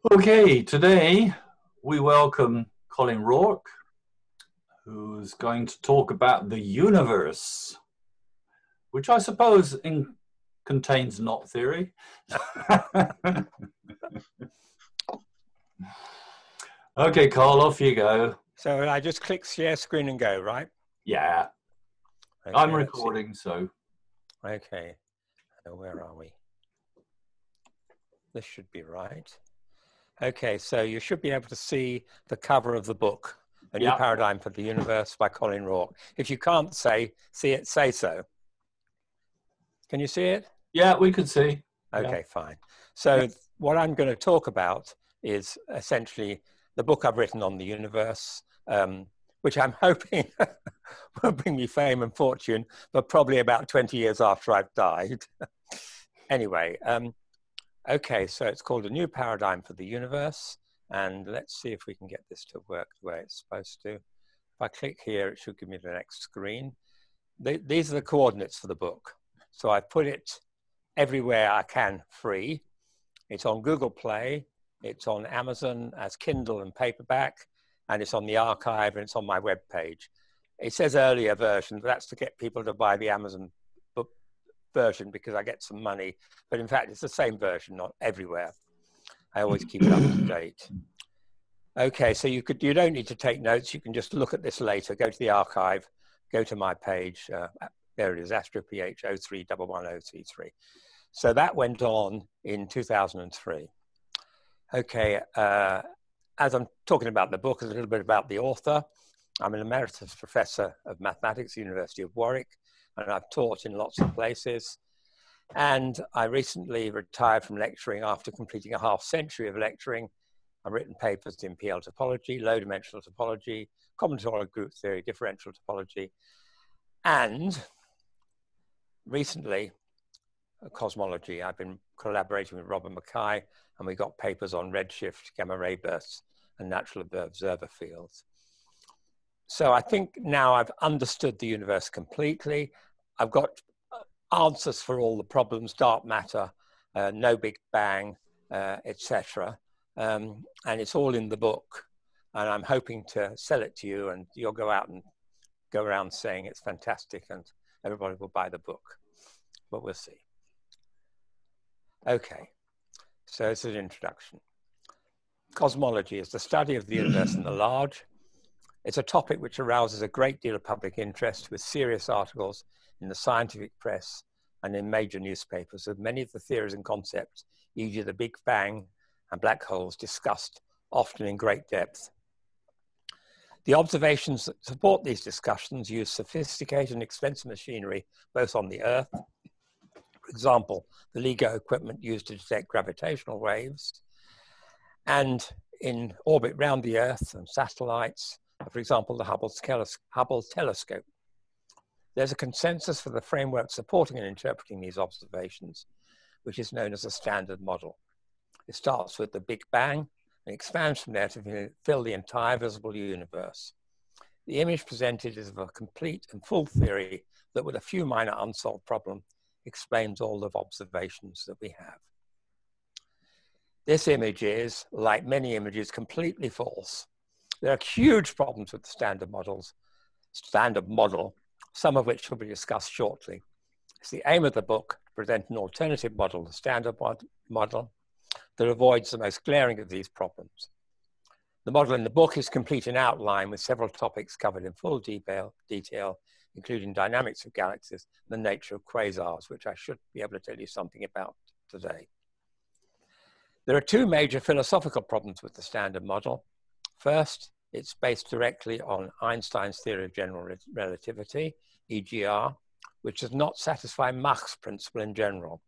Okay, today we welcome Colin Rourke, who's going to talk about the universe, which I suppose contains knot theory. Okay, Carl, off you go. So I just click share screen and go, right? Yeah, I'm Okay, let's see. recording, so. Okay, where are we? This should be right. Okay, so you should be able to see the cover of the book, A New Yeah, Paradigm for the Universe by Colin Rourke. If you can't see it, say so. Can you see it? yeah, we could see. Yeah, Okay, fine. yeah. So what I'm going to talk about is essentially the book I've written on the universe, which I'm hoping will bring me fame and fortune, but probably about 20 years after I've died. Anyway, okay, so it's called A New Paradigm for the Universe. And let's see if we can get this to work the way it's supposed to. If I click here, it should give me the next screen. These are the coordinates for the book. So I put it everywhere I can free. It's on Google Play, it's on Amazon as Kindle and paperback, and it's on the archive, and it's on my webpage. It says earlier version, but that's to get people to buy the Amazon book version because I get some money. But in fact, it's the same version, not everywhere. I always keep it up to date. Okay, so you don't need to take notes. You can just look at this later. Go to the archive, go to my page. There it is, AstroPH 0311033. So that went on in 2003. Okay, as I'm talking about the book, a little bit about the author. I'm an emeritus professor of mathematics at the University of Warwick, and I've taught in lots of places. And I recently retired from lecturing after completing a half century of lecturing. I've written papers in PL topology, low dimensional topology, combinatorial group theory, differential topology, and recently, cosmology. I've been collaborating with Robert Mackay, and we got papers on redshift, gamma ray bursts, and natural observer fields. So I think now I've understood the universe completely. I've got answers for all the problems, dark matter, no Big Bang, etc. And it's all in the book. And I'm hoping to sell it to you, and you'll go out and go around saying it's fantastic, and everybody will buy the book. But we'll see. Okay, so it's an introduction. Cosmology is the study of the universe in the large. It's a topic which arouses a great deal of public interest with serious articles in the scientific press and in major newspapers with many of the theories and concepts, e.g. the Big Bang and black holes, discussed often in great depth. The observations that support these discussions use sophisticated and expensive machinery, both on the Earth, for example, the LIGO equipment used to detect gravitational waves, and in orbit around the Earth and satellites, for example, the Hubble telescope. There's a consensus for the framework supporting and interpreting these observations, which is known as a standard model. It starts with the Big Bang and expands from there to fill the entire visible universe. The image presented is of a complete and full theory that, with a few minor unsolved problems, explains all of observations that we have. This image is, like many images, completely false. There are huge problems with the standard model, some of which will be discussed shortly. It's the aim of the book to present an alternative model, the standard model, that avoids the most glaring of these problems. The model in the book is complete in outline with several topics covered in full detail, including dynamics of galaxies and the nature of quasars, which I should be able to tell you something about today. There are two major philosophical problems with the standard model. First, it's based directly on Einstein's theory of general relativity, EGR, which does not satisfy Mach's principle in general.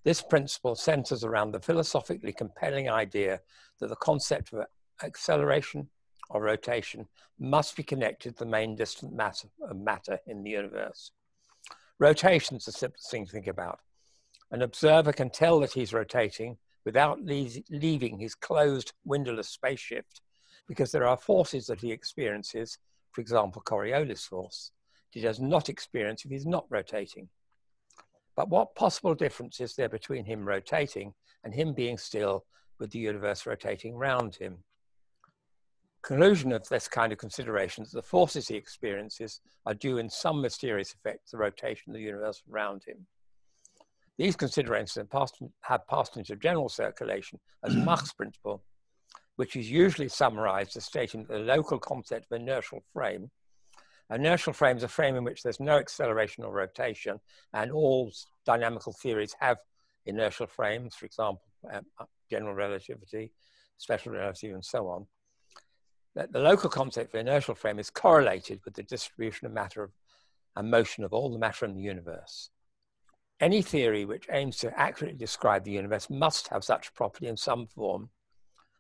This principle centers around the philosophically compelling idea that the concept of acceleration or rotation must be connected to the main distant matter in the universe. Rotation is the simplest thing to think about. An observer can tell that he's rotating without leaving his closed, windowless spaceship, because there are forces that he experiences, for example, Coriolis force, he does not experience if he's not rotating. But what possible difference is there between him rotating and him being still with the universe rotating around him. Conclusion of this kind of consideration is that the forces he experiences are due in some mysterious effect to the rotation of the universe around him. These considerations have passed into general circulation as Mach's principle, which is usually summarized as stating that the local concept of inertial frame. Inertial frame is a frame in which there's no acceleration or rotation, and all dynamical theories have inertial frames, for example, general relativity, special relativity, and so on. That the local concept of inertial frame is correlated with the distribution of matter and motion of all the matter in the universe. Any theory which aims to accurately describe the universe must have such property in some form.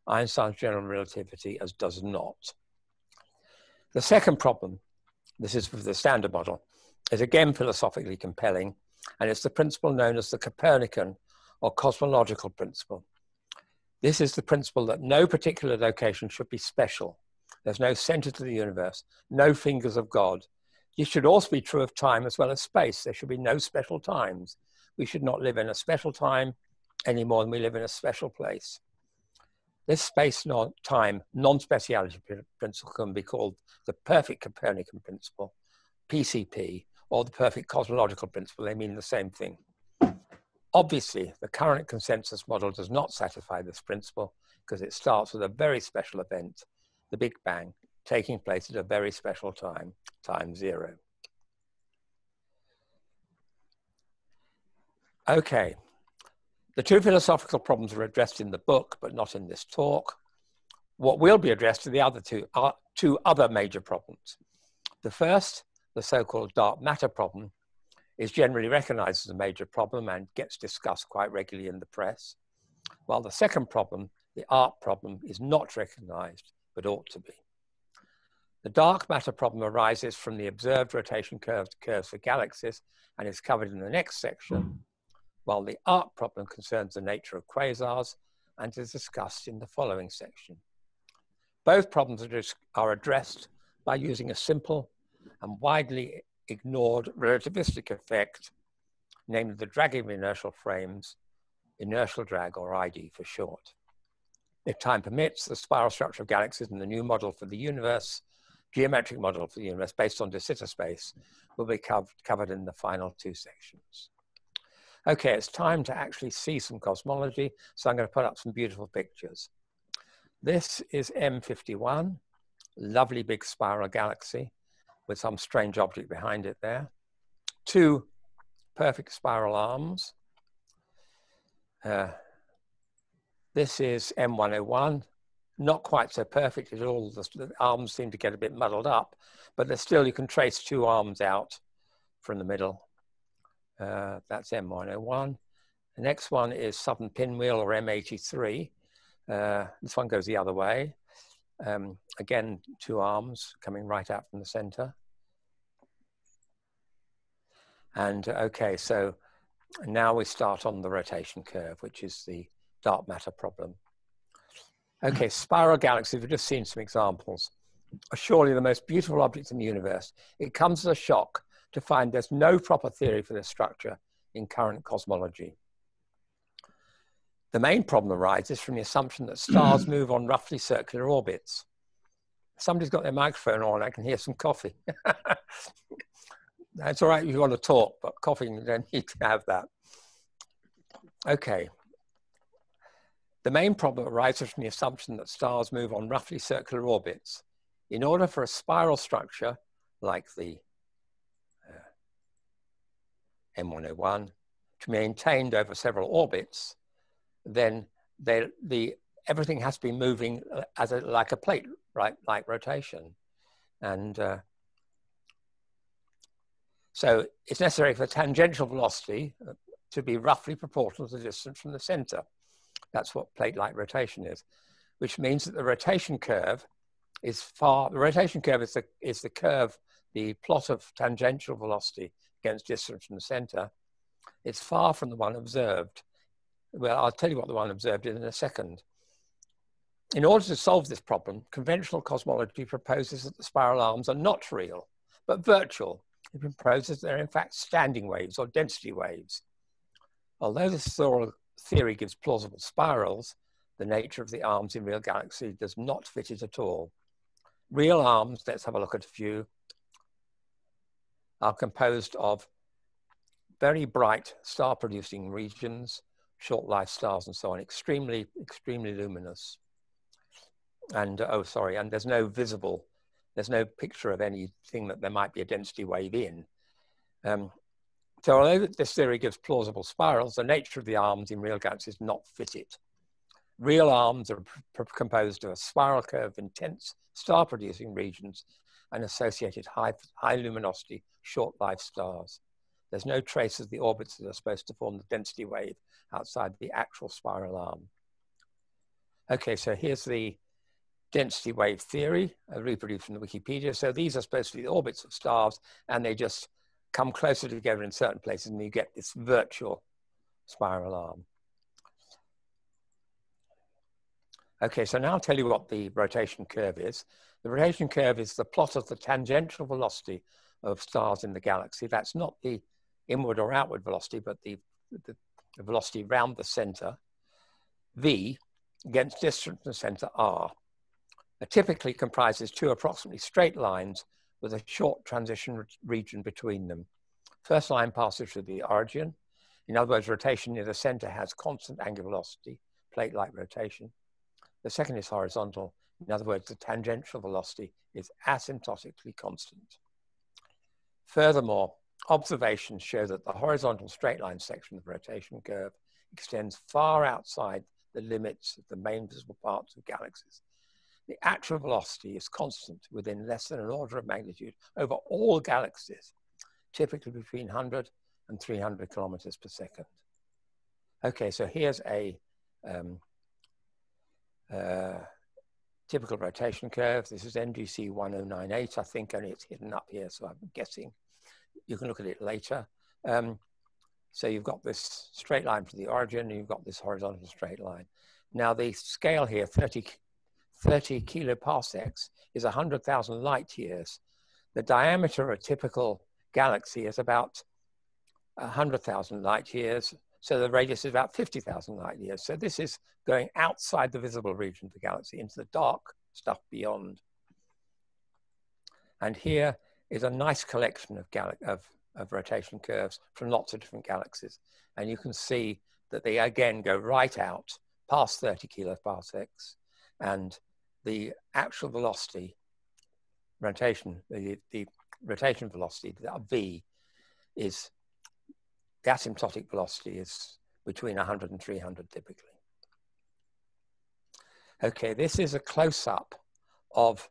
Einstein's general relativity as does not. The second problem, this is for the Standard Model, is again philosophically compelling, and it's the principle known as the Copernican or cosmological principle. This is the principle that no particular location should be special. There's no center to the universe, no fingers of God. This should also be true of time as well as space. There should be no special times. We should not live in a special time any more than we live in a special place. This space-time non-speciality principle can be called the perfect Copernican principle, PCP, or the perfect cosmological principle. They mean the same thing. Obviously, the current consensus model does not satisfy this principle because it starts with a very special event, the Big Bang, taking place at a very special time, time zero. Okay. The two philosophical problems are addressed in the book, but not in this talk. What will be addressed are the two other major problems. The first, the so-called dark matter problem, is generally recognized as a major problem and gets discussed quite regularly in the press, while the second problem, the arc problem, is not recognized, but ought to be. The dark matter problem arises from the observed rotation curves for galaxies and is covered in the next section, while the arc problem concerns the nature of quasars and is discussed in the following section. Both problems are addressed by using a simple and widely ignored relativistic effect, namely the dragging of inertial frames, inertial drag, or ID for short. If time permits, the spiral structure of galaxies and the new model for the universe, geometric model for the universe based on de Sitter space, will be covered in the final two sections. Okay, it's time to actually see some cosmology, so I'm going to put up some beautiful pictures. This is M51, lovely big spiral galaxy with some strange object behind it there. Two perfect spiral arms. This is M101, not quite so perfect at all. The arms seem to get a bit muddled up, but there's still, you can trace two arms out from the middle. That's M101. The next one is Southern Pinwheel, or M83. This one goes the other way. Again, two arms coming right out from the center. And okay, so now we start on the rotation curve, which is the dark matter problem. Okay, spiral galaxies, we've just seen some examples, are surely the most beautiful objects in the universe. It comes as a shock to find there's no proper theory for this structure in current cosmology. The main problem arises from the assumption that stars move on roughly circular orbits. Somebody's got their microphone on, I can hear some coughing. That's all right if you want to talk, but coughing, you don't need to have that. Okay. The main problem arises from the assumption that stars move on roughly circular orbits. In order for a spiral structure like the M101 to be maintained over several orbits, then everything has to be moving as like a plate, right, like rotation. And so it's necessary for tangential velocity to be roughly proportional to the distance from the center. That's what plate-like rotation is, which means that the rotation curve is the rotation curve is the curve, the plot of tangential velocity against distance from the center. It's far from the one observed. Well, I'll tell you what the one observed is in a second. In order to solve this problem, conventional cosmology proposes that the spiral arms are not real, but virtual. It proposes they're in fact standing waves or density waves. Although this theory gives plausible spirals, the nature of the arms in real galaxy does not fit it at all. Real arms, let's have a look at a few, are composed of very bright star-producing regions, short-life stars and so on, extremely, extremely luminous. And, and there's no picture of anything that there might be a density wave in. So although this theory gives plausible spirals, the nature of the arms in real galaxies does not fit it. Real arms are composed of a spiral curve of intense star-producing regions and associated high luminosity, short-life stars. There's no trace of the orbits that are supposed to form the density wave outside the actual spiral arm. Okay, so here's the density wave theory, reproduced from the Wikipedia. So these are supposed to be the orbits of stars, and they just come closer together in certain places, and you get this virtual spiral arm. Okay, so now I'll tell you what the rotation curve is. The rotation curve is the plot of the tangential velocity of stars in the galaxy. That's not the inward or outward velocity, but the velocity around the center, v, against distance from the center, r. It typically comprises two approximately straight lines with a short transition region between them. First line passes through the origin. In other words, rotation near the center has constant angular velocity, plate-like rotation. The second is horizontal. In other words, the tangential velocity is asymptotically constant. Furthermore, observations show that the horizontal straight line section of the rotation curve extends far outside the limits of the main visible parts of galaxies. The actual velocity is constant within less than an order of magnitude over all galaxies, typically between 100 and 300 kilometers per second. Okay, so here's a typical rotation curve. This is NGC 1098, I think, only it's hidden up here, so I'm guessing. You can look at it later. So you've got this straight line from the origin, and you've got this horizontal straight line. Now the scale here, 30 kiloparsecs, is 100,000 light years. The diameter of a typical galaxy is about 100,000 light years. So the radius is about 50,000 light years. So this is going outside the visible region of the galaxy into the dark stuff beyond. And here is a nice collection of rotation curves from lots of different galaxies. And you can see that they again go right out past 30 kiloparsecs, and the actual velocity, the rotation velocity, v, is the asymptotic velocity is between 100 and 300 typically. Okay, this is a close-up of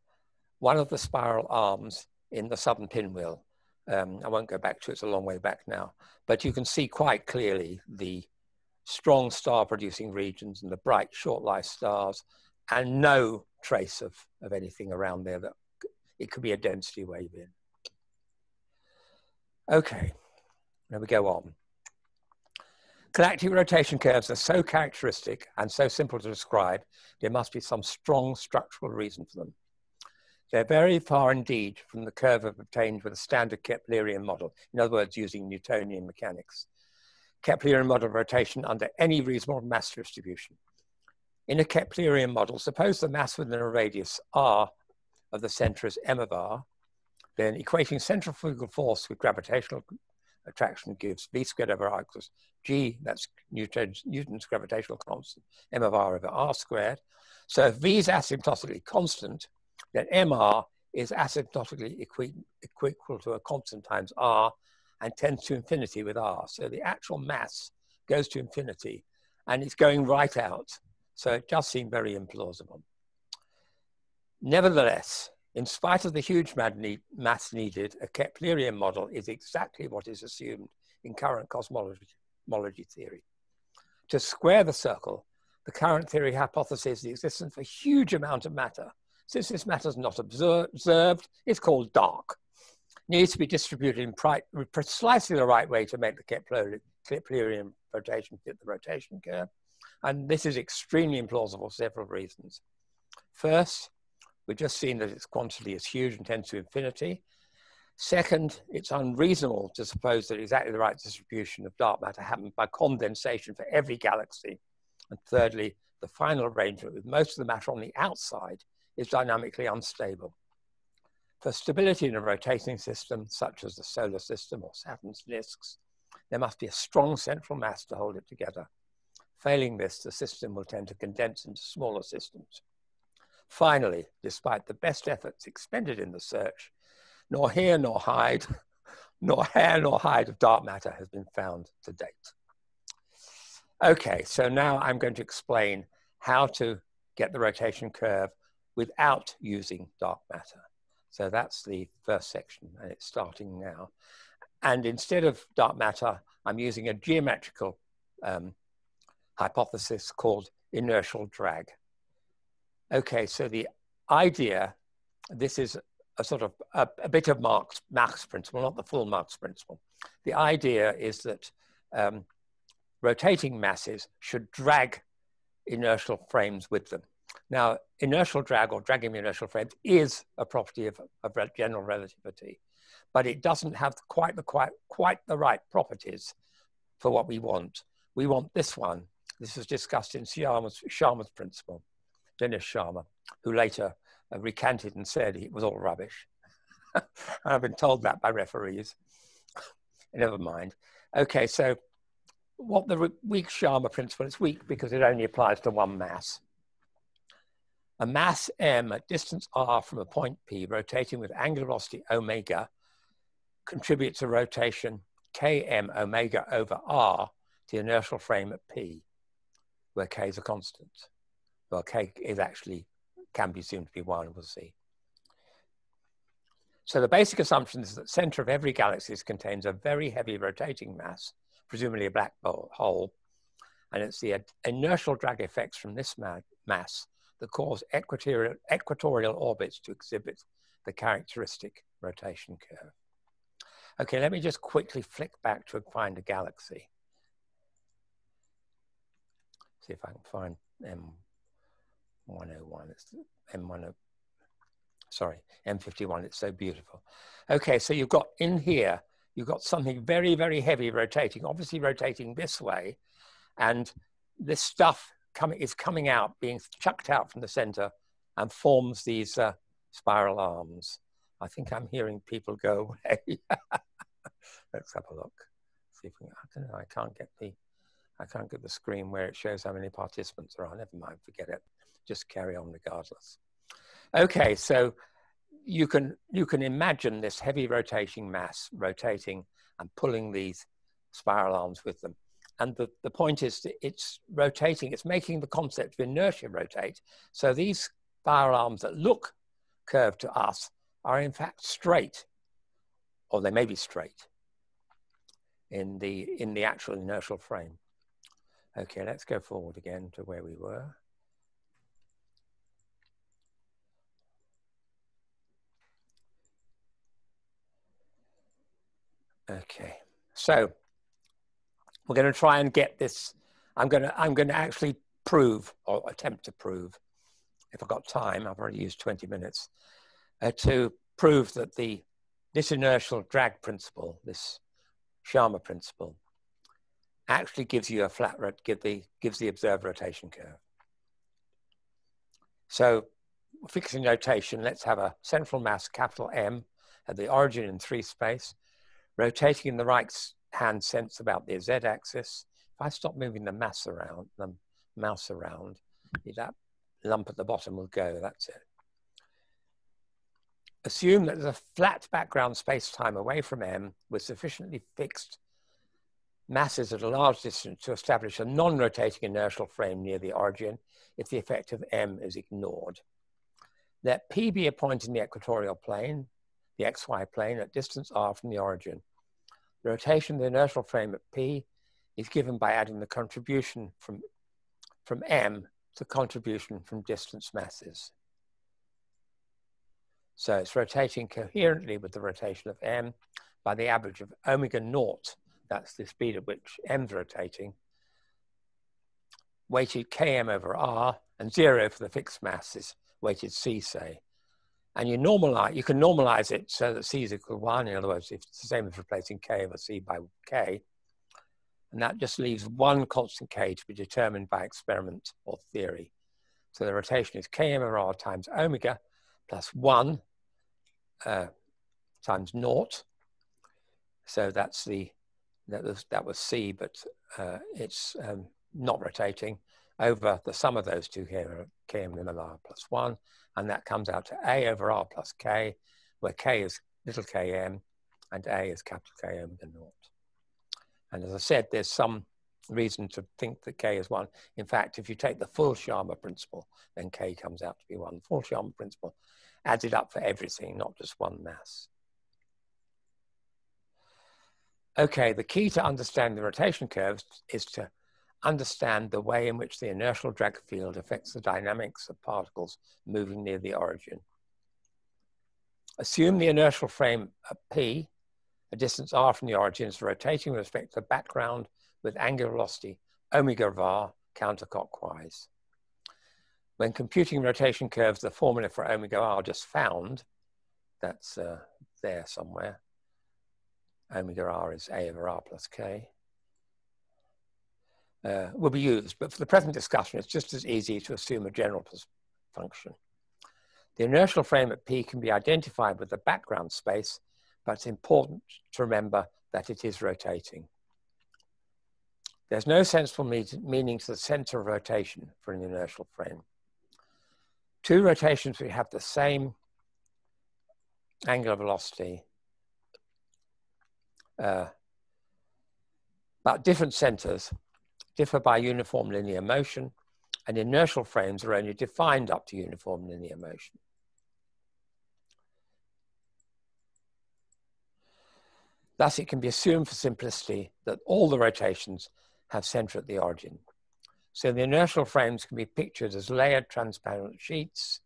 one of the spiral arms in the southern pinwheel. I won't go back to it, it's a long way back now, but you can see quite clearly the strong star-producing regions and the bright short-life stars, and no trace of anything around there that it could be a density wave in. Okay, now we go on. Galactic rotation curves are so characteristic and so simple to describe, there must be some strong structural reason for them. They're very far indeed from the curve obtained with a standard Keplerian model, in other words, using Newtonian mechanics. Keplerian model of rotation under any reasonable mass distribution. In a Keplerian model, suppose the mass within a radius r of the center is m of r, then equating centrifugal force with gravitational attraction gives v squared over r equals g, that's Newton's gravitational constant, m of r over r squared. So if v is asymptotically constant, then mr is asymptotically equal to a constant times r and tends to infinity with r. So the actual mass goes to infinity and it's going right out. So it does seem very implausible. Nevertheless, in spite of the huge mass needed, a Keplerian model is exactly what is assumed in current cosmology theory. To square the circle, the current theory hypothesizes the existence of a huge amount of matter. Since this matter is not observed, it's called dark. It needs to be distributed in precisely the right way to make the Keplerian rotation fit the rotation curve. And this is extremely implausible for several reasons. First, we've just seen that its quantity is huge and tends to infinity. Second, it's unreasonable to suppose that exactly the right distribution of dark matter happened by condensation for every galaxy. And thirdly, the final arrangement with most of the matter on the outside is dynamically unstable. For stability in a rotating system, such as the solar system or Saturn's disks, there must be a strong central mass to hold it together. Failing this, the system will tend to condense into smaller systems. Finally, despite the best efforts expended in the search, nor hair nor hide of dark matter has been found to date. Okay, so now I'm going to explain how to get the rotation curve without using dark matter. So that's the first section, and it's starting now. And instead of dark matter, I'm using a geometrical hypothesis called inertial drag. Okay, so the idea, this is a sort of a bit of Mach's principle, not the full Mach's principle. The idea is that rotating masses should drag inertial frames with them. Now, inertial drag or dragging the inertial frames is a property of general relativity, but it doesn't have quite the right properties for what we want. We want this one. This was discussed in Sharma's principle, Dennis Sharma, who later recanted and said it was all rubbish. I've been told that by referees. Never mind. Okay, so what the weak Sharma principle, it's weak because it only applies to one mass. A mass m at distance r from a point P rotating with angular velocity omega contributes a rotation km omega over r to the inertial frame at P, where k is a constant. Well, k is actually, can be assumed to be 1, we'll see. So the basic assumption is that the center of every galaxy contains a very heavy rotating mass, presumably a black hole, and it's the inertial drag effects from this mass that cause equatorial orbits to exhibit the characteristic rotation curve. Okay, let me just quickly flick back to find a galaxy. See if I can find M101. It's M10. Sorry, M51. It's so beautiful. Okay, so you've got in here, you've got something very, very heavy rotating, obviously rotating this way, and this stuff is coming out, being chucked out from the center, and forms these spiral arms. I think I'm hearing people go away. Let's have a look. See if we can, I don't know. I can't get the screen where it shows how many participants there are. Never mind, forget it. Just carry on regardless. Okay, so you can imagine this heavy rotating mass rotating and pulling these spiral arms with them. And the point is that it's rotating, it's making the concept of inertia rotate. So these spiral arms that look curved to us are in fact straight, or they may be straight in the actual inertial frame. Okay, let's go forward again to where we were. Okay, so we're going to try and get this. I'm going to actually prove, or attempt to prove, if I've got time, I've already used 20 minutes, to prove that this inertial drag principle, this Sharma principle, actually gives you a flat, gives the observed rotation curve. So fixing notation, let's have a central mass, capital M, at the origin in 3 space, rotating in the right-hand sense about the z-axis. If I stop moving the mouse around, that lump at the bottom will go, that's it. Assume that there's a flat background space-time away from M with sufficiently fixed masses at a large distance to establish a non-rotating inertial frame near the origin if the effect of M is ignored. Let P be a point in the equatorial plane, the XY plane, at distance r from the origin. The rotation of the inertial frame at P is given by adding the contribution from M to contribution from distance masses. So it's rotating coherently with the rotation of M by the average of omega naught, that's the speed at which M's rotating, weighted Km over R, and 0 for the fixed masses, weighted C, say. And you can normalize it so that C is equal to 1. In other words, if it's the same as replacing K over C by K. And that just leaves one constant k to be determined by experiment or theory. So the rotation is km over r times omega plus 1 times naught. So that's that was c, but it's not rotating, over the sum of those two here, km over r plus 1, and that comes out to a over r plus k, where k is little km and a is capital K omega naught. And as I said, there's some reason to think that k is 1. In fact, if you take the full Sharma principle, then k comes out to be 1. The full Sharma principle adds it up for everything, not just one mass. Okay, the key to understanding the rotation curves is to understand the way in which the inertial drag field affects the dynamics of particles moving near the origin. Assume the inertial frame at P, a distance r from the origin, is rotating with respect to the background with angular velocity omega of r counterclockwise. When computing rotation curves, the formula for omega r just found, that's there somewhere, omega r is a over r plus k, will be used. But for the present discussion, it's just as easy to assume a general function. The inertial frame at P can be identified with the background space, but it's important to remember that it is rotating. There's no sensible meaning to the center of rotation for an inertial frame. Two rotations which have the same angular velocity but different centers differ by uniform linear motion, and inertial frames are only defined up to uniform linear motion. Thus, it can be assumed for simplicity that all the rotations have center at the origin. So the inertial frames can be pictured as layered transparent sheets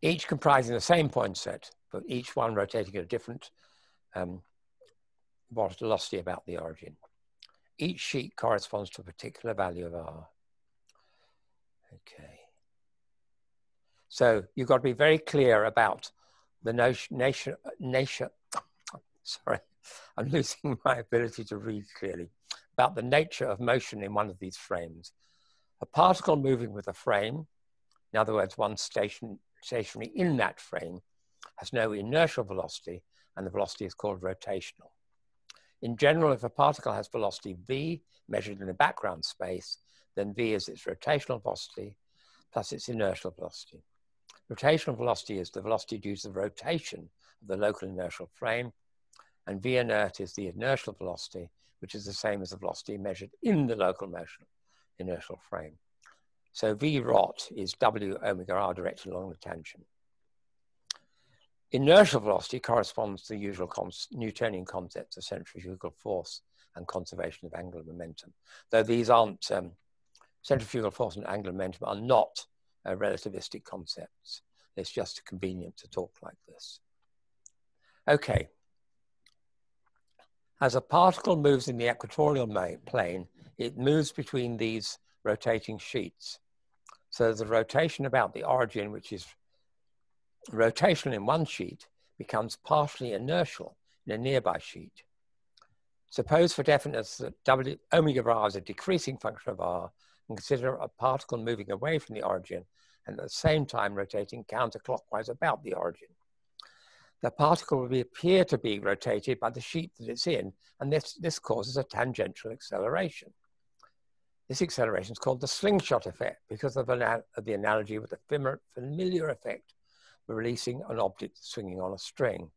each comprising the same point set, but each one rotating at a different velocity about the origin. Each sheet corresponds to a particular value of r. Okay. So you've got to be very clear about the sorry, I'm losing my ability to read clearly, about the nature of motion in one of these frames. A particle moving with a frame, in other words, one stationary in that frame, has no inertial velocity, and the velocity is called rotational. In general, if a particle has velocity v measured in the background space, then v is its rotational velocity plus its inertial velocity. Rotational velocity is the velocity due to the rotation of the local inertial frame, and v inert is the inertial velocity, which is the same as the velocity measured in the local inertial frame. So v rot is w omega r directed along the tangent. Inertial velocity corresponds to the usual Newtonian concepts of centrifugal force and conservation of angular momentum, though these aren't, centrifugal force and angular momentum are not relativistic concepts. It's just convenient to talk like this. Okay. As a particle moves in the equatorial plane, it moves between these rotating sheets. So the rotation about the origin, which is rotational in one sheet, becomes partially inertial in a nearby sheet. Suppose for definiteness that omega of r is a decreasing function of r, and consider a particle moving away from the origin and at the same time rotating counterclockwise about the origin. The particle will appear to be rotated by the sheet that it's in, and this causes a tangential acceleration. This acceleration is called the slingshot effect because of the analogy with the familiar effect of releasing an object swinging on a string.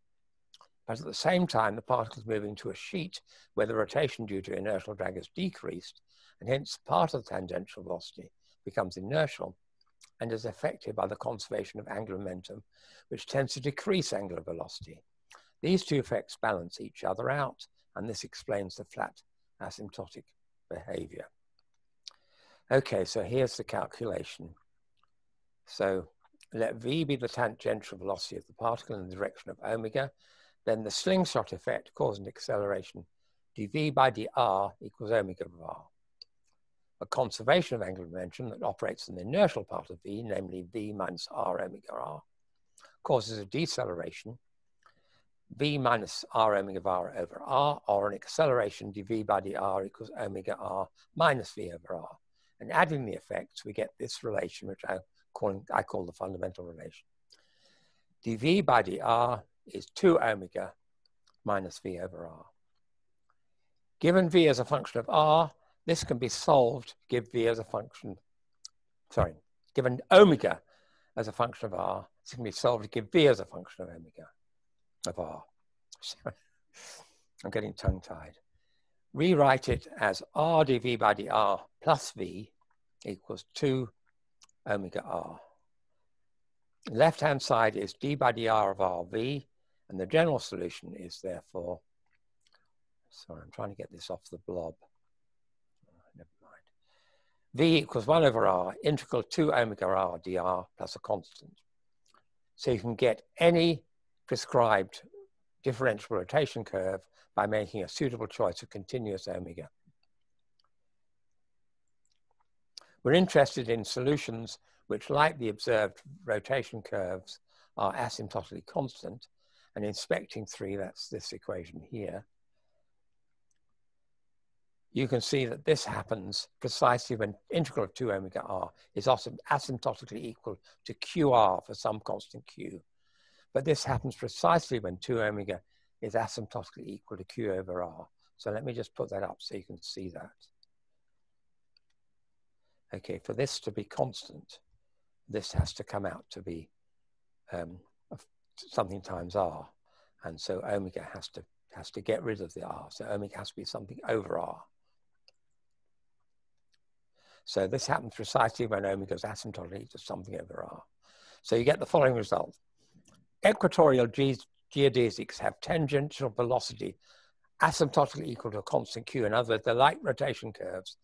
But at the same time, the particle is moving to a sheet where the rotation due to inertial drag is decreased, and hence part of the tangential velocity becomes inertial and is affected by the conservation of angular momentum, which tends to decrease angular velocity. These two effects balance each other out, and this explains the flat asymptotic behavior. Okay, so here's the calculation. So let v be the tangential velocity of the particle in the direction of omega, then the slingshot effect causing acceleration dv by dr equals omega of r. A conservation of angular momentum that operates in the inertial part of v, namely v minus r omega r, causes a deceleration, v minus r omega var over r, or an acceleration dv by dr equals omega r minus v over r. And adding the effects, we get this relation, which I call the fundamental relation. dv by dr is 2 omega minus v over r. Given v as a function of r, this can be solved, give v as a function, sorry, given omega as a function of r, this can be solved to give v as a function of omega of r. Sorry, I'm getting tongue-tied. Rewrite it as r dv by dr plus v equals 2 omega r. The left-hand side is d by dr of rv, and the general solution is therefore, sorry, I'm trying to get this off the blob. Never mind. V equals 1 over r, integral 2 omega r dr plus a constant. So you can get any prescribed differential rotation curve by making a suitable choice of continuous omega. We're interested in solutions which, like the observed rotation curves, are asymptotically constant, and in spectrum 3, that's this equation here. You can see that this happens precisely when integral of 2 omega r is also asymptotically equal to qr for some constant q. But this happens precisely when 2 omega is asymptotically equal to q over r. So let me just put that up so you can see that. Okay, for this to be constant, this has to come out to be something times r. And so omega has to get rid of the r. So omega has to be something over r. So this happens precisely when omega is asymptotically equal to something over r. So you get the following result. Equatorial geodesics have tangential velocity asymptotically equal to a constant q. In other words, they're like rotation curves,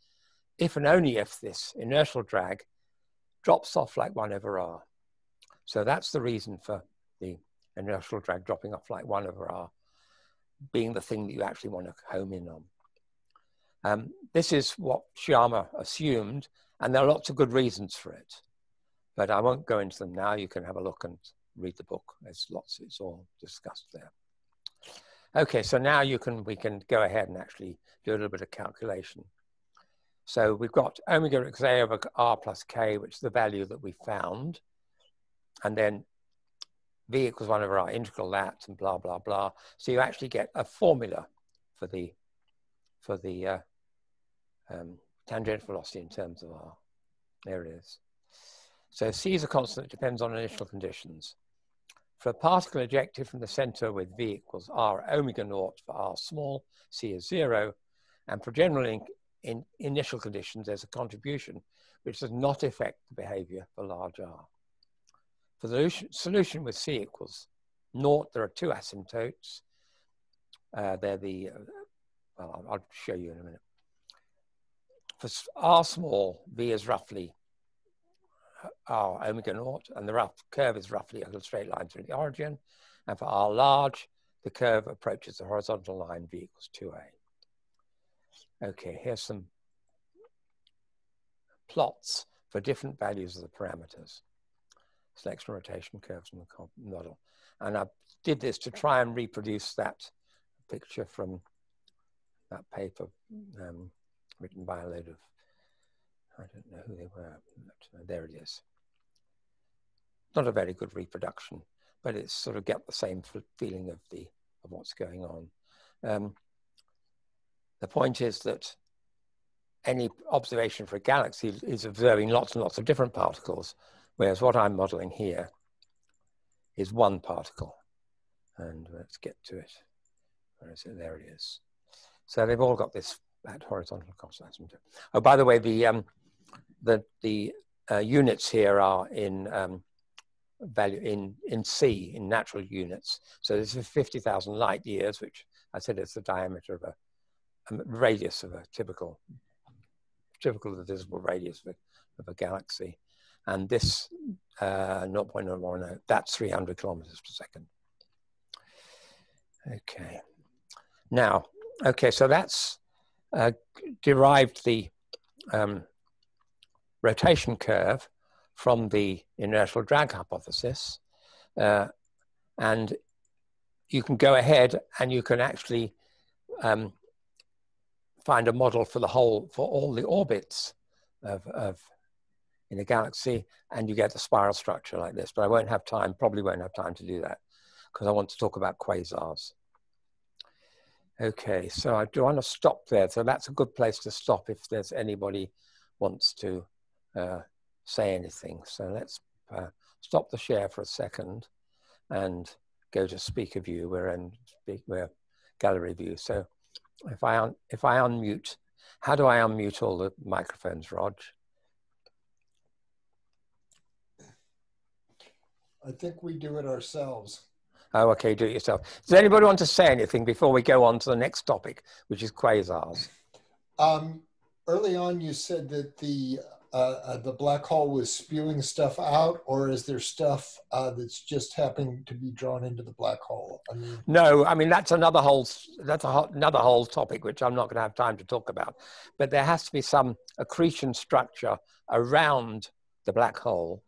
if and only if this inertial drag drops off like 1 over r. So that's the reason for the inertial drag dropping off like 1 over r being the thing that you actually want to home in on. This is what Sciama assumed, and there are lots of good reasons for it. But I won't go into them now. You can have a look and read the book. There's lots, it's all discussed there. Okay, so now we can go ahead and actually do a little bit of calculation. So we've got omega xa over r plus k, which is the value that we found. And then v equals 1 over r, integral that, and blah, blah, blah. So you actually get a formula for the tangential velocity in terms of r. There it is. So c is a constant that depends on initial conditions. For a particle ejected from the center with v equals r omega naught for r small, c is 0. And for general in initial conditions, there's a contribution which does not affect the behavior for large r. For the solution with c equals naught, there are two asymptotes. They're the, well, I'll show you in a minute. For r small, v is roughly r omega naught, and the rough curve is roughly a straight line through the origin. And for r large, the curve approaches the horizontal line, v equals 2a. Okay, here's some plots for different values of the parameters. Selection rotation curves in the model. And I did this to try and reproduce that picture from that paper written by a load of, I don't know who they were, but there it is. Not a very good reproduction, but it's sort of get the same feeling of what's going on. The point is that any observation for a galaxy is observing lots and lots of different particles, whereas what I'm modeling here is one particle. And let's get to it. Where is it? There it is. So they've all got that horizontal constant. Oh, by the way, the units here are in value in C, in natural units. So this is 50,000 light years, which I said is the diameter of a radius of a typical visible radius of a galaxy. And this 0.010, that's 300 kilometers per second. Okay. Now, okay, so that's derived the rotation curve from the inertial drag hypothesis. and you can go ahead and you can actually find a model for all the orbits in a galaxy, and you get a spiral structure like this. But I won't have time, probably won't have time to do that, because I want to talk about quasars. Okay, so I do want to stop there. So that's a good place to stop if there's anybody wants to say anything. So let's stop the share for a second and go to speaker view. We're gallery view. So if I unmute, how do I unmute all the microphones, Rog? I think we do it ourselves. Oh, okay, do it yourself. Does anybody want to say anything before we go on to the next topic, which is quasars? Early on, you said that the black hole was spewing stuff out, or is there stuff that's just happening to be drawn into the black hole? I mean, no, I mean that's another whole topic which I'm not going to have time to talk about. But there has to be some accretion structure around the black hole,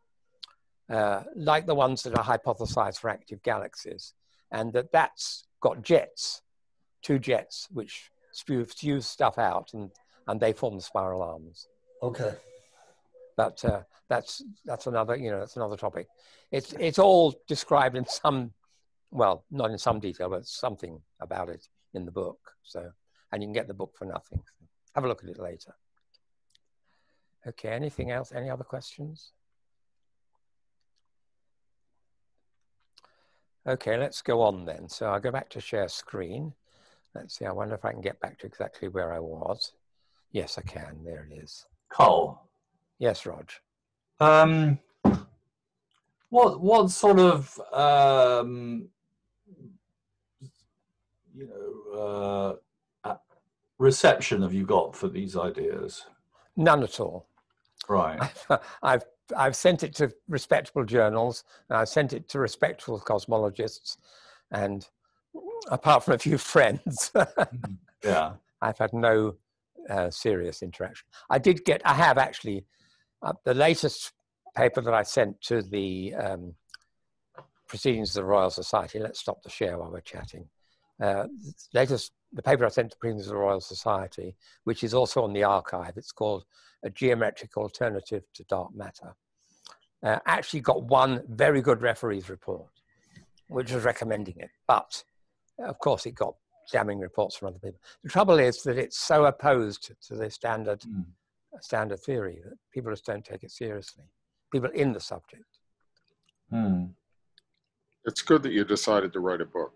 like the ones that are hypothesized for active galaxies, and that's got jets, two jets, which spew stuff out, and they form the spiral arms. Okay. But that's another, that's another topic. It's all described in some, well, not in some detail, but something about it in the book. So, and you can get the book for nothing. Have a look at it later. Okay, anything else? Any other questions? Okay, let's go on then. So I'll go back to share screen. Let's see, I wonder if I can get back to exactly where I was. Yes, I can. There it is. Cole. Yes, Rog. What sort of reception have you got for these ideas? None at all. Right. I've sent it to respectable journals, and I've sent it to respectable cosmologists, and apart from a few friends, yeah, I've had no serious interaction. I have actually, the latest paper that I sent to the Proceedings of the Royal Society. Let's stop the share while we're chatting. The paper I sent to Proceedings of the Royal Society, which is also on the archive, it's called A Geometric Alternative to Dark Matter, actually got one very good referee's report, which was recommending it. But of course, it got damning reports from other people. The trouble is that it's so opposed to the standard theory that people just don't take it seriously. People in the subject. It's good that you decided to write a book.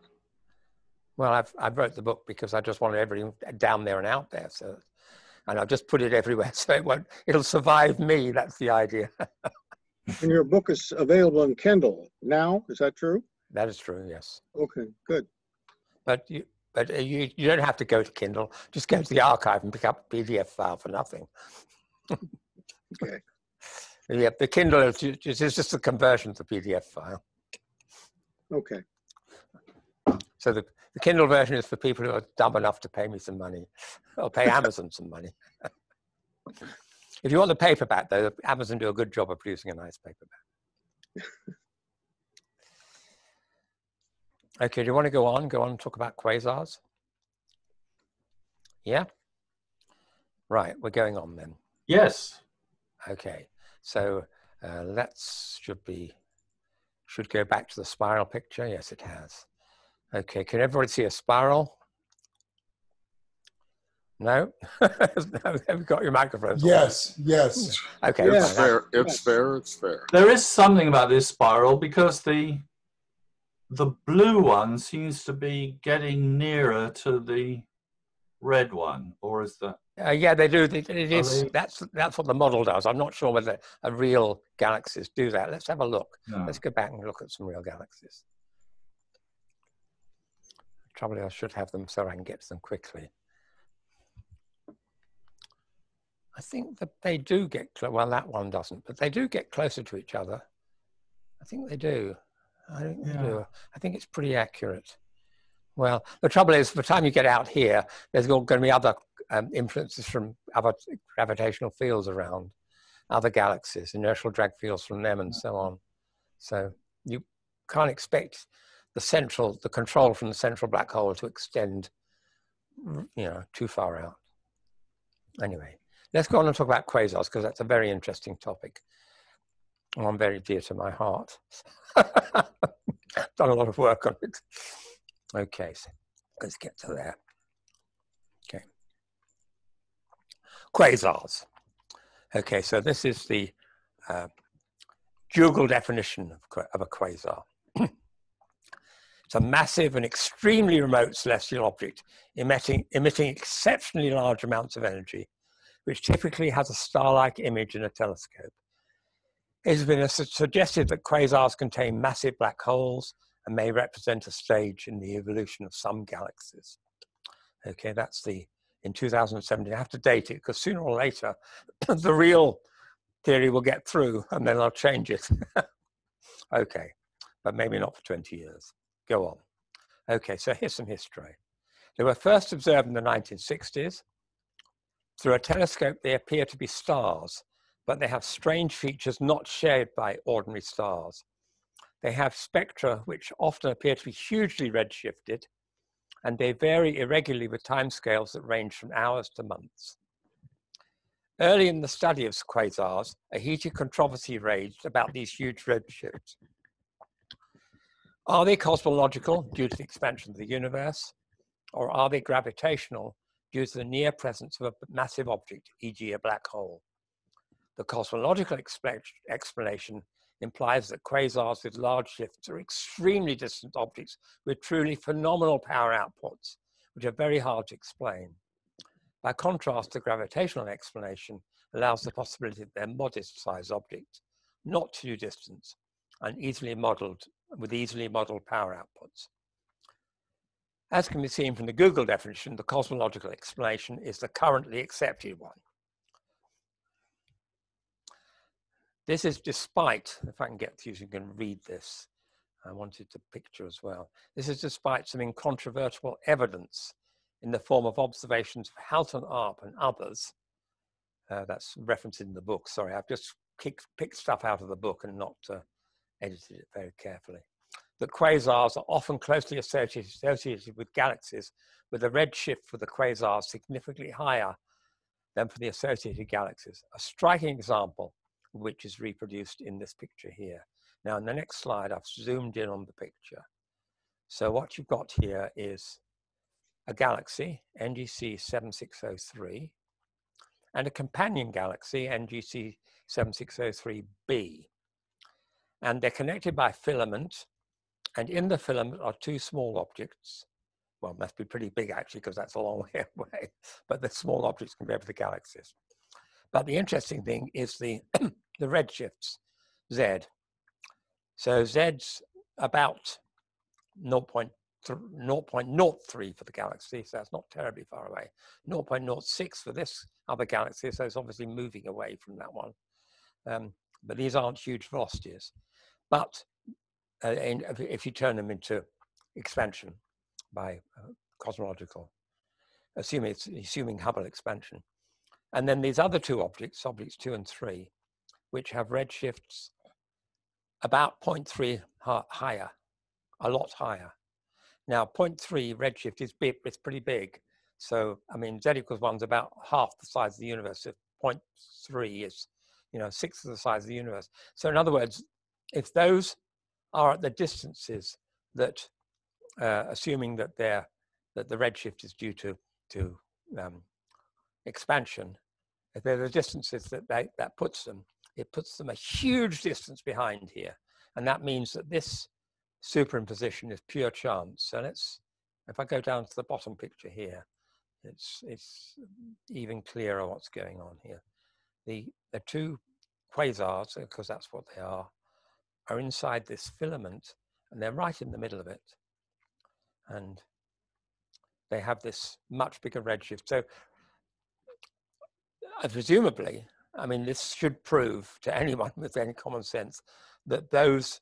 Well, I wrote the book because I just wanted everything down there and out there. So, and I'll just put it everywhere so it'll survive me. That's the idea. And your book is available in Kindle now. Is that true? That is true. Yes. Okay, good. But you don't have to go to Kindle. Just go to the archive and pick up a PDF file for nothing. Okay. Yeah, the Kindle is just a conversion to PDF file. Okay. So the Kindle version is for people who are dumb enough to pay me some money, or pay Amazon some money. If you want the paperback, though, Amazon do a good job of producing a nice paperback. Okay, do you want to go on and talk about quasars? Yeah? Right, we're going on then. Yes. Okay, so should go back to the spiral picture. Yes, it has. Okay, can everybody see a spiral? No? No, have got your microphones on? Yes, yes. Okay. Yeah. It's fair. It's fair. It's fair. There is something about this spiral because the blue one seems to be getting nearer to the red one, or is that? Yeah, they do. It is. That's what the model does. I'm not sure whether real galaxies do that. Let's have a look. No. Let's go back and look at some real galaxies. Trouble is, I should have them so I can get to them quickly. I think that they do get well. That one doesn't, but they do get closer to each other. I think they do. I think they do. I think it's pretty accurate. Well, the trouble is, by the time you get out here, there's going to be other influences from other gravitational fields around, other galaxies, inertial drag fields from them, and so on. So you can't expect the control from the central black hole to extend, too far out. Anyway, let's go on and talk about quasars, because that's a very interesting topic. One very dear to my heart. Done a lot of work on it. Okay, so let's get to there. Okay. Quasars. Okay, so this is the Google definition of a quasar. It's a massive and extremely remote celestial object emitting exceptionally large amounts of energy, which typically has a star-like image in a telescope. It has been suggested that quasars contain massive black holes and may represent a stage in the evolution of some galaxies. Okay, that's in 2017. I have to date it because sooner or later, the real theory will get through and then I'll change it. Okay, but maybe not for 20 years. Go on. Okay, so here's some history. They were first observed in the 1960s. Through a telescope, they appear to be stars, but they have strange features not shared by ordinary stars. They have spectra which often appear to be hugely redshifted, and they vary irregularly with timescales that range from hours to months. Early in the study of quasars, a heated controversy raged about these huge redshifts. Are they cosmological due to the expansion of the universe, or are they gravitational due to the near presence of a massive object, e.g. a black hole? The cosmological explanation implies that quasars with large shifts are extremely distant objects with truly phenomenal power outputs, which are very hard to explain. By contrast, the gravitational explanation allows the possibility that they're modest-sized objects, not too distant, and easily modeled power outputs. As can be seen from the Google definition, the cosmological explanation is the currently accepted one. This is despite, if I can get to you so you can read this, I wanted the picture as well. This is despite some incontrovertible evidence in the form of observations of Halton Arp and others. That's referenced in the book. Sorry, I've just picked stuff out of the book and not edited it very carefully. That quasars are often closely associated with galaxies, with a redshift for the quasars significantly higher than for the associated galaxies. A striking example, which is reproduced in this picture here. Now, in the next slide, I've zoomed in on the picture. So what you've got here is a galaxy, NGC 7603, and a companion galaxy, NGC 7603b. And they're connected by filament, and in the filament are two small objects. Well, must be pretty big actually, because that's a long way away, but the small objects compared with the galaxies. But the interesting thing is the redshifts, Z. So Z's about 0.03 for the galaxy, so that's not terribly far away. 0.06 for this other galaxy, so it's obviously moving away from that one. But these aren't huge velocities. But if you turn them into expansion by cosmological, assuming Hubble expansion. And then these other two objects 2 and 3, which have redshifts about 0.3 higher, a lot higher. Now, 0.3 redshift is big, it's pretty big. So, I mean, Z equals 1 is about half the size of the universe. If 0.3 is, 1/6 of the size of the universe. So in other words, if those are at the distances that, assuming that the redshift is due to expansion, if they're the distances that puts them, it puts them a huge distance behind here. And that means that this superimposition is pure chance. So if I go down to the bottom picture here, it's even clearer what's going on here. The two quasars, because that's what they are inside this filament, and they're right in the middle of it. And they have this much bigger redshift. So presumably, I mean, this should prove to anyone with any common sense that those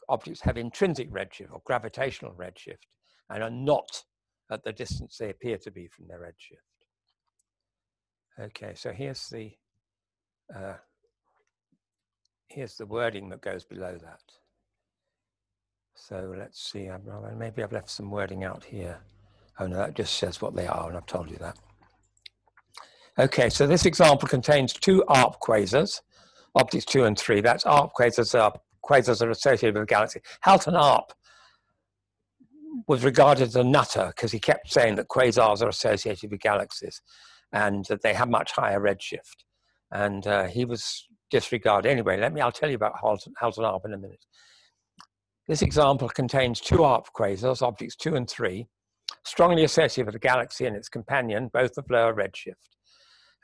objects have intrinsic redshift or gravitational redshift and are not at the distance they appear to be from their redshift. Okay, so here's the wording that goes below that. So let's see, maybe I've left some wording out here. Oh no, that just says what they are, and I've told you that. Okay, so this example contains two ARP quasars, optics 2 and 3. That's ARP quasars are associated with a galaxy. Halton ARP was regarded as a nutter because he kept saying that quasars are associated with galaxies and that they have much higher redshift. And he was disregarded. Anyway, I'll tell you about Halton ARP in a minute. This example contains two ARP quasars, objects 2 and 3, strongly associated with a galaxy and its companion, both of lower redshift.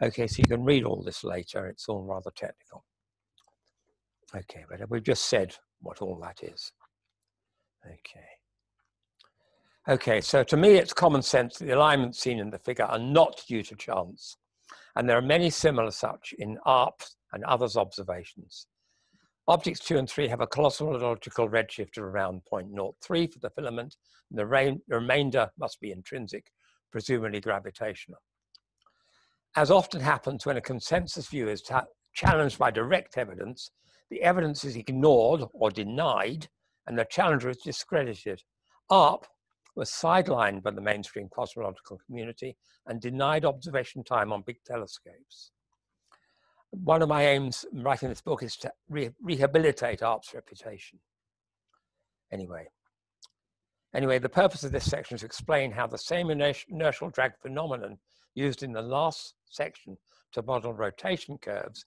Okay, so you can read all this later. It's all rather technical. Okay, but we've just said what all that is. Okay. Okay, so to me, it's common sense that the alignments seen in the figure are not due to chance. And there are many similar such in ARP and others' observations. Objects 2 and 3 have a cosmological redshift of around 0.03 for the filament, and the remainder must be intrinsic, presumably gravitational. As often happens when a consensus view is challenged by direct evidence, the evidence is ignored or denied, and the challenger is discredited. ARP was sidelined by the mainstream cosmological community and denied observation time on big telescopes. One of my aims in writing this book is to rehabilitate ARP's reputation. Anyway, the purpose of this section is to explain how the same inertial drag phenomenon used in the last section to model rotation curves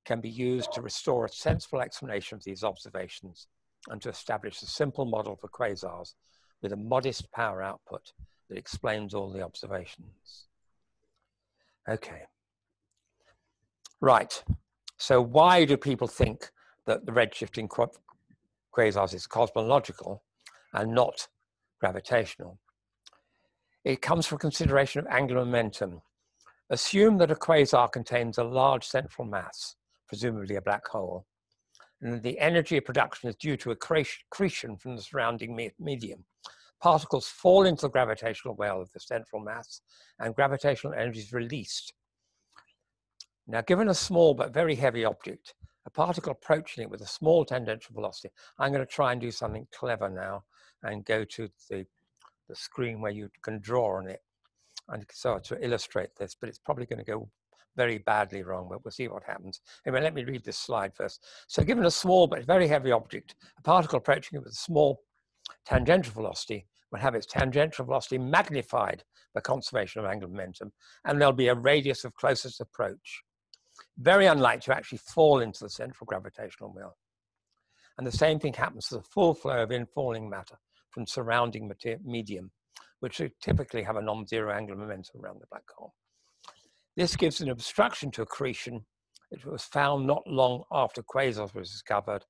can be used to restore a sensible explanation of these observations and to establish a simple model for quasars with a modest power output that explains all the observations. Okay. Right. So why do people think that the redshift in quasars is cosmological and not gravitational? It comes from consideration of angular momentum. Assume that a quasar contains a large central mass, presumably a black hole, and the energy of production is due to accretion from the surrounding medium. Particles fall into the gravitational well of the central mass, and gravitational energy is released. Now, given a small but very heavy object, a particle approaching it with a small tangential velocity, I'm going to try and do something clever now and go to the screen where you can draw on it. And so to illustrate this, but it's probably going to go very badly wrong, but we'll see what happens. Anyway, let me read this slide first. So given a small but very heavy object, a particle approaching it with a small tangential velocity will have its tangential velocity magnified by conservation of angular momentum, and there'll be a radius of closest approach. Very unlikely to actually fall into the central gravitational well. And the same thing happens to the full flow of infalling matter from surrounding medium, which typically have a non-zero angular momentum around the black hole. This gives an obstruction to accretion, which was found not long after quasars was discovered,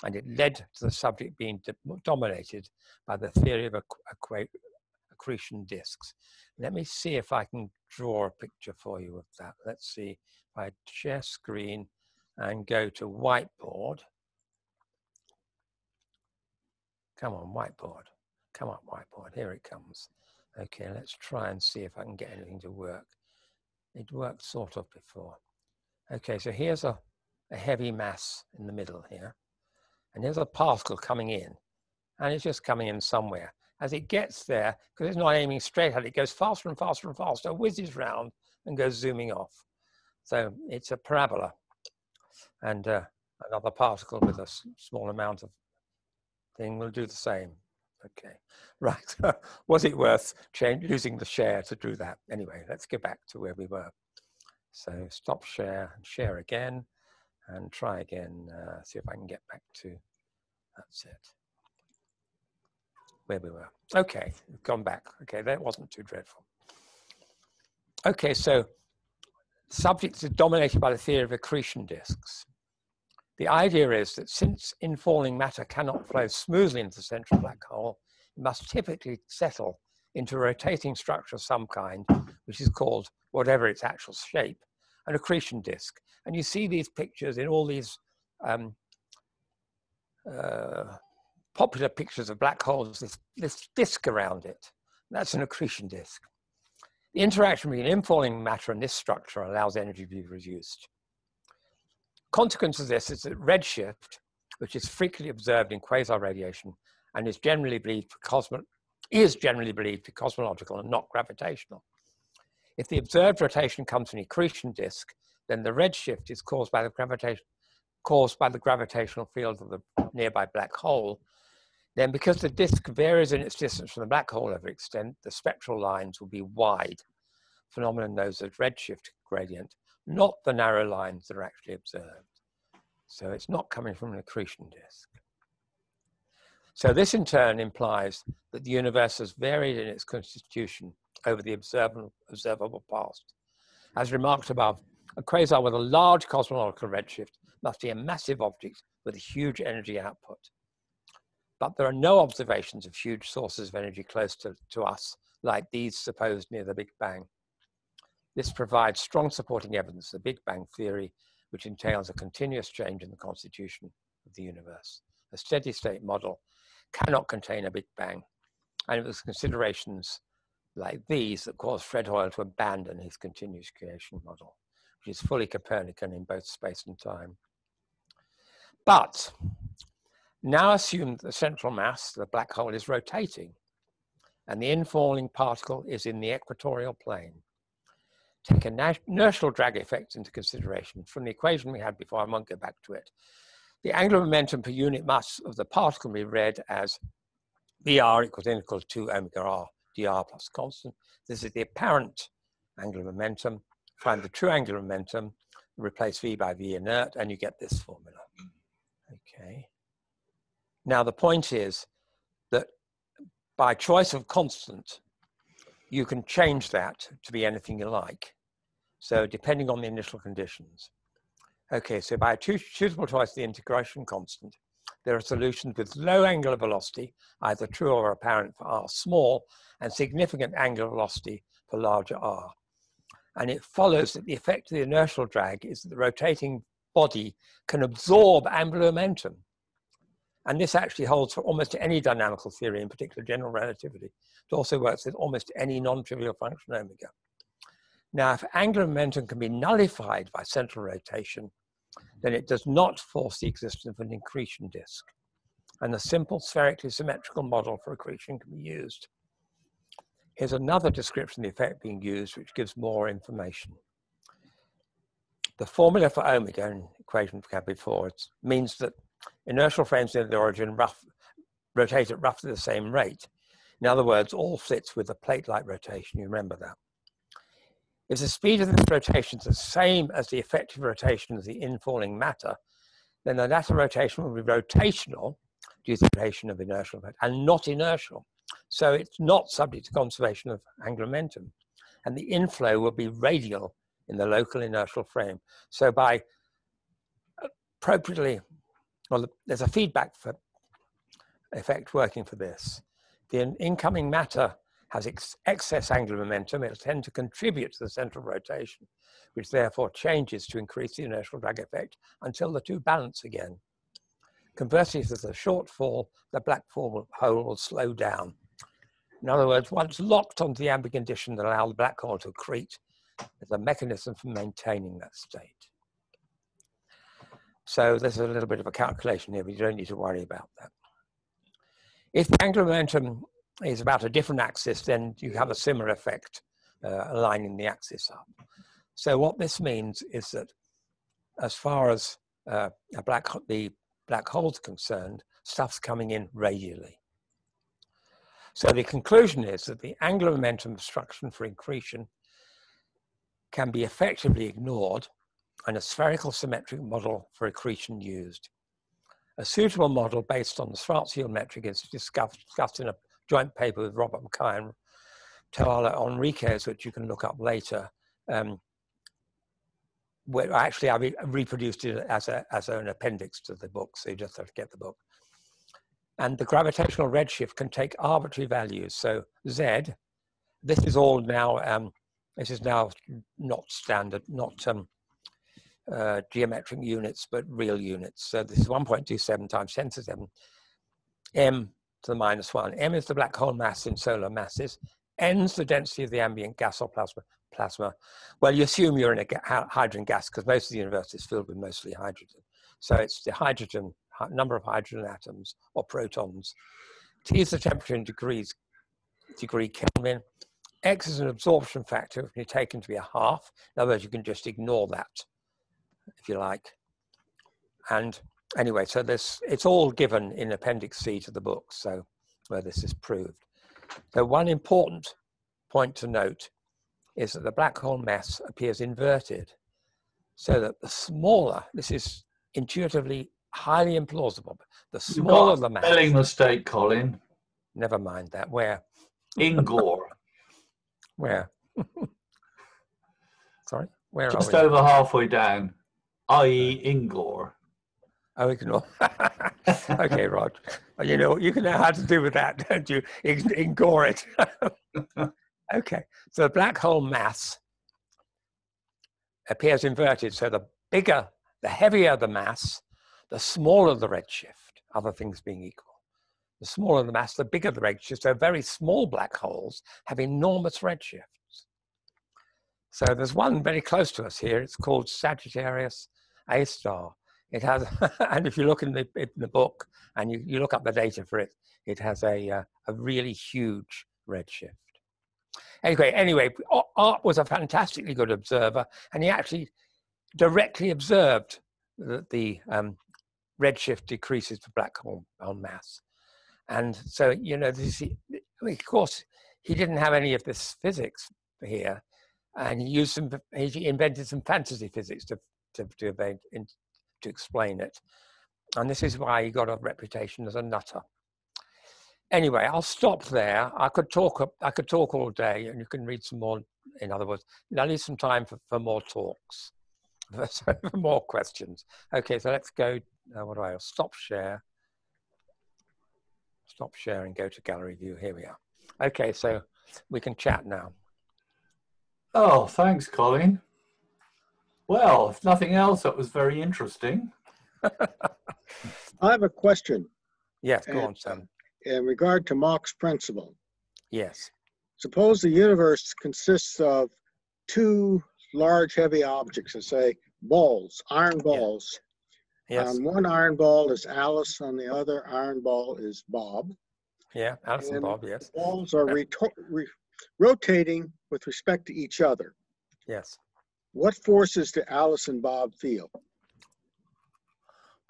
and it led to the subject being dominated by the theory of accretion disks. Let me see if I can draw a picture for you of that. Let's see if I share screen and go to whiteboard. Come on, whiteboard. Come up, whiteboard. Here it comes. Okay, let's try and see if I can get anything to work. It worked sort of before. Okay, so here's a heavy mass in the middle here. And here's a particle coming in. And it's just coming in somewhere. As it gets there, because it's not aiming straight at it, it goes faster and faster and faster, whizzes round and goes zooming off. So it's a parabola. And another particle with a small amount of thing will do the same. Okay, right. Was it worth losing the share to do that? Anyway, let's get back to where we were. So stop share and share again and try again. See if I can get back to, that's it. Where we were. Okay, we've gone back. Okay, that wasn't too dreadful. Okay, so subjects are dominated by the theory of accretion disks. The idea is that since infalling matter cannot flow smoothly into the central black hole, it must typically settle into a rotating structure of some kind, which is called, whatever its actual shape, an accretion disk. And you see these pictures in all these popular pictures of black holes, this disk around it. That's an accretion disk. The interaction between infalling matter and this structure allows energy to be reduced. Consequence of this is that redshift, which is frequently observed in quasar radiation, and is generally believed to be cosmological and not gravitational. If the observed rotation comes from an accretion disk, then the redshift is caused by the gravitational field of the nearby black hole. Then because the disk varies in its distance from the black hole over extent, the spectral lines will be wide, phenomenon known as redshift gradient, not the narrow lines that are actually observed. So it's not coming from an accretion disk. So this in turn implies that the universe has varied in its constitution over the observable past. As remarked above, a quasar with a large cosmological redshift must be a massive object with a huge energy output. But there are no observations of huge sources of energy close to us, like these supposed near the Big Bang. This provides strong supporting evidence of the Big Bang theory, which entails a continuous change in the constitution of the universe. A steady state model cannot contain a Big Bang, and it was considerations like these that caused Fred Hoyle to abandon his continuous creation model, which is fully Copernican in both space and time. But now assume that the central mass, the black hole, is rotating, and the infalling particle is in the equatorial plane. Take an inertial drag effect into consideration. From the equation we had before, I won't go back to it. The angular momentum per unit mass of the particle can be read as Vr equal to omega r dr plus constant. This is the apparent angular momentum. Find the true angular momentum, replace V by V inert, and you get this formula. Okay. Now the point is that by choice of constant, you can change that to be anything you like. So depending on the initial conditions. Okay, so by a suitable choice of the integration constant, there are solutions with low angular velocity, either true or apparent for r small, and significant angular velocity for larger r. And it follows that the effect of the inertial drag is that the rotating body can absorb angular momentum. And this actually holds for almost any dynamical theory, in particular general relativity. It also works with almost any non-trivial function omega. Now, if angular momentum can be nullified by central rotation, then it does not force the existence of an accretion disk. And a simple spherically symmetrical model for accretion can be used. Here's another description of the effect being used, which gives more information. The formula for omega, an equation we had before, means that inertial frames near the origin rotate at roughly the same rate. In other words, all fits with a plate-like rotation. You remember that. If the speed of this rotation is the same as the effective rotation of the infalling matter, then the latter rotation will be rotational due to the rotation of inertial and not inertial. So it's not subject to conservation of angular momentum. And the inflow will be radial in the local inertial frame. So by appropriately, well, there's a feedback effect working for this. The incoming matter has excess angular momentum. It'll tend to contribute to the central rotation, which therefore changes to increase the inertial drag effect until the two balance again. Conversely, if there's a shortfall, the black hole will slow down. In other words, once locked onto the ambient condition that allows the black hole to accrete, there's a mechanism for maintaining that state. So there's a little bit of a calculation here, but you don't need to worry about that. If the angular momentum is about a different axis, then you have a similar effect aligning the axis up. So what this means is that as far as the black hole is concerned, stuff's coming in radially. So the conclusion is that the angular momentum obstruction for accretion can be effectively ignored and a spherical symmetric model for accretion used. A suitable model based on the Schwarzschild metric is discussed in a joint paper with Robert Mackay and Tawala Enriquez, which you can look up later. Where actually I reproduced it as an appendix to the book, so you just have to get the book. And the gravitational redshift can take arbitrary values. So Z, this is all now, this is now not standard, not geometric units, but real units. So this is 1.27 times 10 to the 7, m to the -1. M is the black hole mass in solar masses. N is the density of the ambient gas or plasma. Well, you assume you're in a hydrogen gas because most of the universe is filled with mostly hydrogen. So it's the hydrogen, number of hydrogen atoms or protons T is the temperature in degree Kelvin. X is an absorption factor, which is taken to be a half. In other words, you can just ignore that, if you like. And anyway, so it's all given in Appendix C to the book, so where this is proved. So one important point to note is that the black hole mass appears inverted, so that the smaller, this is intuitively highly implausible, the smaller the mass. Spelling mistake, Colin. Never mind that. Where? Ingor. Where? Sorry? Where Just are we? over halfway down, i.e. Ingor. Oh, ignore. Okay, Rod. You know, you can know how to do with that, don't you? Ignore it. Okay, so the black hole mass appears inverted. So the heavier the mass, the smaller the redshift, other things being equal. The smaller the mass, the bigger the redshift. So very small black holes have enormous redshifts. So there's one very close to us here. It's called Sagittarius A star. It has, and if you look in the book and you look up the data for it, it has a really huge redshift. Anyway, Art was a fantastically good observer, and he actually directly observed that the redshift decreases for black hole mass. And so, you know, of course, he didn't have any of this physics here, and he invented some fantasy physics to explain it. And this is why he got a reputation as a nutter. Anyway, I'll stop there. I could talk all day, and you can read some more. In other words, I need some time for more talks, for more questions. Okay, so let's go. Stop share and go to gallery view. Here we are. Okay, so we can chat now. Oh, thanks, Colin. Well, if nothing else, that was very interesting. I have a question. Yes, go on, Sam. In regard to Mach's principle. Yes. Suppose the universe consists of two large heavy objects, let's say balls, iron balls. Yes. On one iron ball is Alice, on the other iron ball is Bob. Yeah, Alice and Bob, yes. The balls are rotating with respect to each other. Yes. What forces do Alice and Bob feel?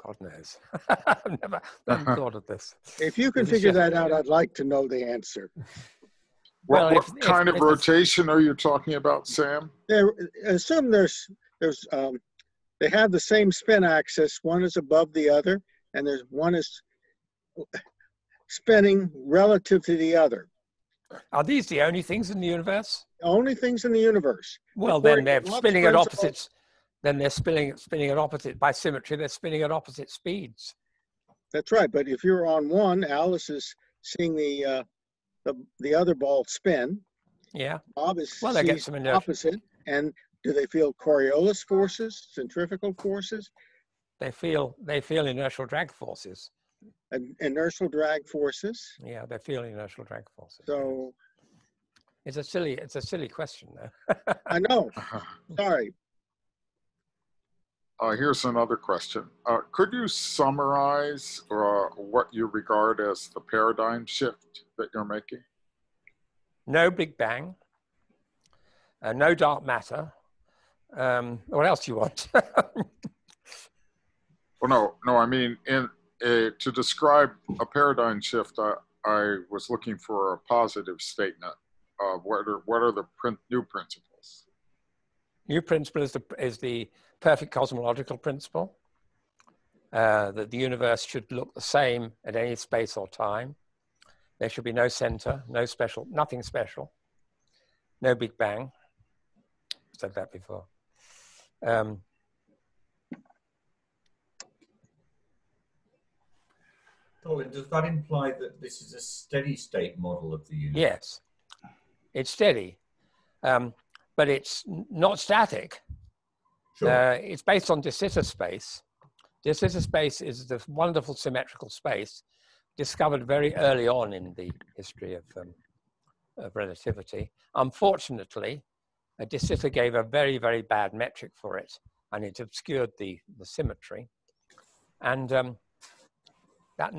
God knows. I've never thought of this. If you can figure that out, I'd like to know the answer. What kind of rotation are you talking about, Sam? Assume they have the same spin axis. One is above the other, and one is spinning relative to the other. Are these the only things in the universe? Only things in the universe. Well, then they're spinning at opposites. Then they're spinning at opposite, by symmetry, they're spinning at opposite speeds. That's right. But if you're on one, Alice is seeing the other ball spin. Yeah. Bob is seeing the opposite. And do they feel Coriolis forces, centrifugal forces? They feel inertial drag forces. Inertial drag forces. Yeah, they feel inertial drag forces. So it's a silly question, though. I know. Sorry. Here's another question. Could you summarize what you regard as the paradigm shift that you're making? No Big Bang. No dark matter. What else do you want? Well, no. I mean, to describe a paradigm shift, I was looking for a positive statement of what are the new principles. New principle is the perfect cosmological principle, that the universe should look the same at any space or time. There should be no center, nothing special, no Big Bang. I've said that before. Colin, does that imply that this is a steady state model of the universe? Yes, it's steady, but it's not static. Sure. It's based on de Sitter space. De Sitter space is the wonderful symmetrical space discovered very early on in the history of relativity. Unfortunately, de Sitter gave a very, very bad metric for it, and it obscured the symmetry. And that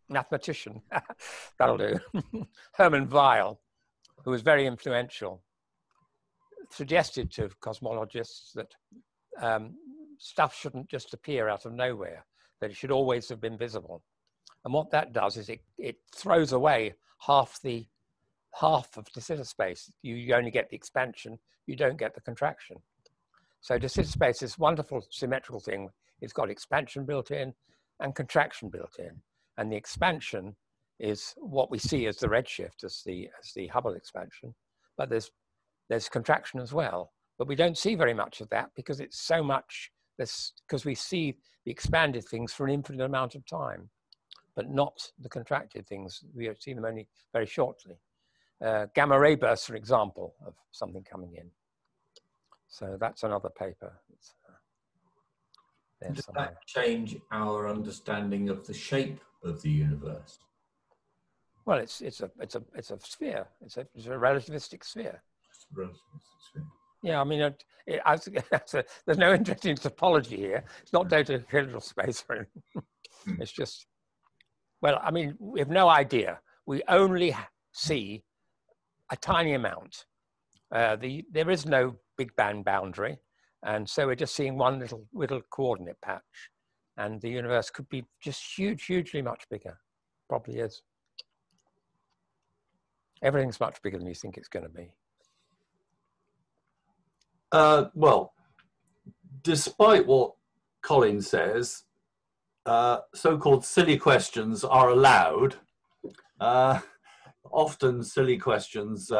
mathematician, that'll do, Hermann Weyl, who was very influential, suggested to cosmologists that stuff shouldn't just appear out of nowhere, that it should always have been visible. And what that does is it throws away half of de Sitter space. You only get the expansion, you don't get the contraction. So de Sitter space is this wonderful symmetrical thing. It's got expansion built in and contraction built in. And the expansion is what we see as the redshift, as the Hubble expansion. But there's contraction as well. But we don't see very much of that because it's so much, because we see the expanded things for an infinite amount of time, but not the contracted things. We have seen them only very shortly. Gamma ray bursts, for example, of something coming in. So that's another paper. Does that change our understanding of the shape of the universe? Well, it's a sphere. It's a relativistic sphere. Relativistic sphere. Yeah, I mean, there's no interest in topology here. It's not dodecahedral space or anything. It's just, well, I mean, we have no idea. We only see a tiny amount. There is no Big Bang boundary. And so we're just seeing one little coordinate patch. And the universe could be just hugely much bigger. Probably is. Everything's much bigger than you think it's going to be. Well, despite what Colin says, so-called silly questions are allowed. Often silly questions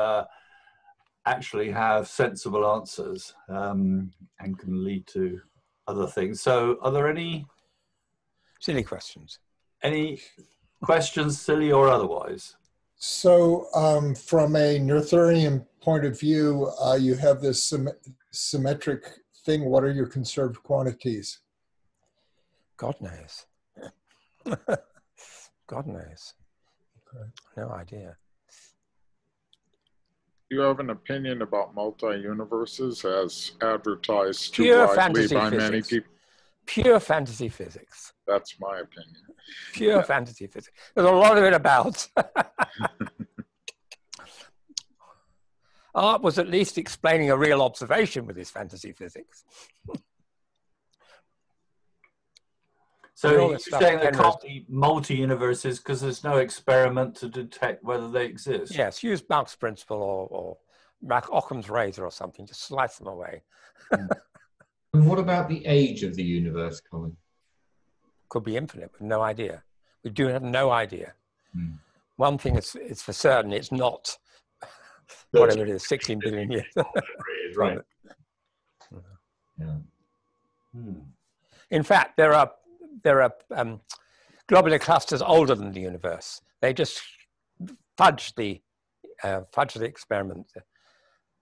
actually have sensible answers and can lead to other things. So are there any silly questions? Any questions, silly or otherwise? So from a Noetherian point of view, you have this symmetric thing. What are your conserved quantities? God knows. God knows. Okay. No idea. Do you have an opinion about multi-universes as advertised too widely by many people? Pure fantasy physics. That's my opinion. Pure fantasy physics. There's a lot of it about. Art was at least explaining a real observation with his fantasy physics. So you're saying there can't be multi-universes because there's no experiment to detect whether they exist? Yes, use Mach's principle or Occam's razor or something, just slice them away. And what about the age of the universe, Colin? Could be infinite, with no idea. We do have no idea. One thing is for certain, it's not whatever it is, 16 billion years. Right. Yeah. In fact, there are globular clusters older than the universe. They just fudge the experiment,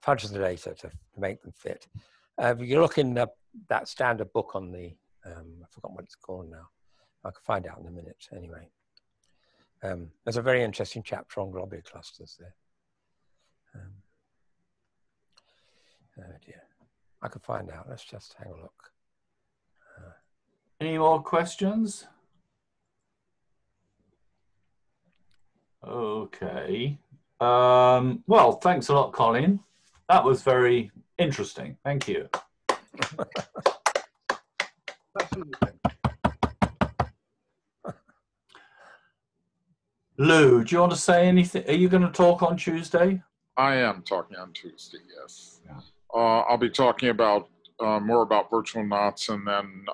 fudge the data to make them fit. If you look in that standard book on the, I forgot what it's called now. I can find out in a minute anyway. There's a very interesting chapter on globular clusters there. Oh dear. I can find out. Let's just hang a look. Any more questions? Okay. Well, thanks a lot, Colin. That was very interesting. Thank you. Lou, do you want to say anything? Are you going to talk on Tuesday? I am talking on Tuesday, yes. Yeah. I'll be talking about more about virtual knots and then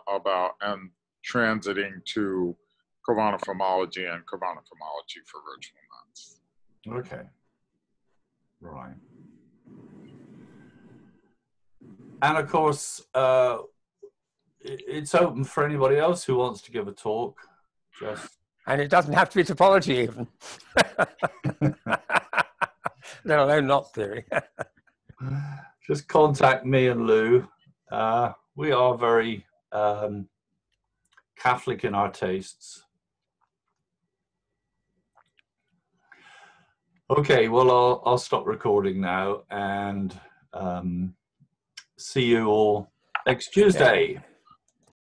transiting to quantum homology and quantum homology for virtual knots. Okay. Right. And of course, it's open for anybody else who wants to give a talk. And it doesn't have to be topology even. Let alone knot theory. Just contact me and Lou. We are very Catholic in our tastes. Okay, well, I'll stop recording now and see you all next Tuesday.